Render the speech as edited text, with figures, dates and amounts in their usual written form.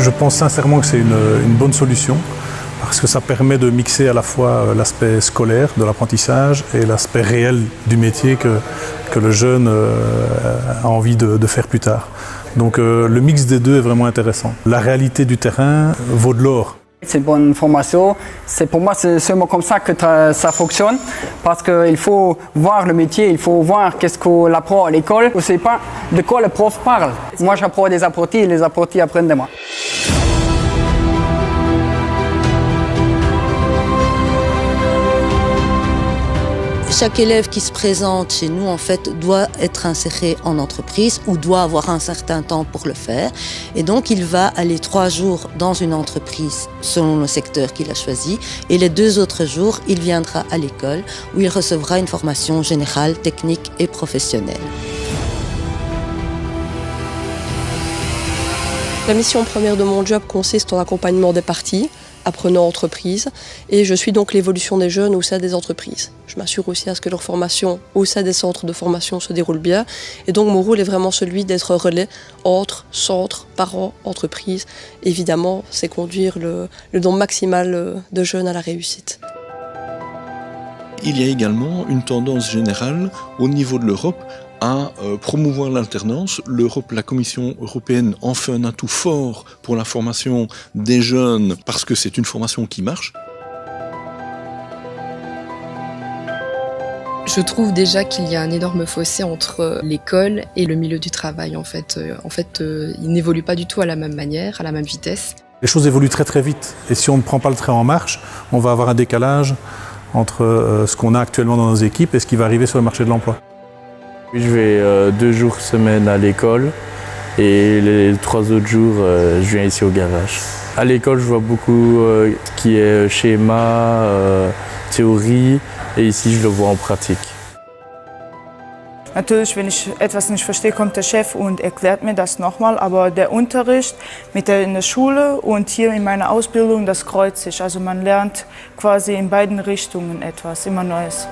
Je pense sincèrement que c'est une bonne solution parce que ça permet de mixer à la fois l'aspect scolaire de l'apprentissage et l'aspect réel du métier que le jeune a envie de faire plus tard. Donc le mix des deux est vraiment intéressant. La réalité du terrain vaut de l'or. C'est une bonne formation. Pour moi, c'est seulement comme ça que ça fonctionne. Parce qu'il faut voir le métier, il faut voir qu'est-ce qu'on apprend à l'école. On ne sait pas de quoi le prof parle. Moi, j'apprends des apprentis et les apprentis apprennent de moi. Chaque élève qui se présente chez nous, en fait, doit être inséré en entreprise ou doit avoir un certain temps pour le faire. Et donc, il va aller 3 jours dans une entreprise selon le secteur qu'il a choisi. Et les 2 autres jours, il viendra à l'école où il recevra une formation générale, technique et professionnelle. La mission première de mon job consiste en l'accompagnement des parties, apprenants entreprises, et je suis donc l'évolution des jeunes au sein des entreprises. Je m'assure aussi à ce que leur formation au sein des centres de formation se déroule bien, et donc mon rôle est vraiment celui d'être relais entre centres, parents, entreprises. Évidemment, c'est conduire le nombre maximal de jeunes à la réussite. Il y a également une tendance générale au niveau de l'Europe à promouvoir l'alternance. L'Europe, la Commission européenne en fait un atout fort pour la formation des jeunes parce que c'est une formation qui marche. Je trouve déjà qu'il y a un énorme fossé entre l'école et le milieu du travail. En fait, ils n'évoluent pas du tout à la même manière, à la même vitesse. Les choses évoluent très très vite et si on ne prend pas le train en marche, on va avoir un décalage entre ce qu'on a actuellement dans nos équipes et ce qui va arriver sur le marché de l'emploi. Je vais 2 jours semaine à l'école et les 3 autres jours, je viens ici au garage. À l'école, je vois beaucoup ce qui est schéma, théorie, et ici, je le vois en pratique. Natürlich, wenn ich etwas nicht verstehe, kommt der Chef und erklärt mir das nochmal. Aber der Unterricht in der Schule und hier in meiner Ausbildung, das kreuzt sich. Also man lernt quasi in beiden Richtungen etwas, immer Neues.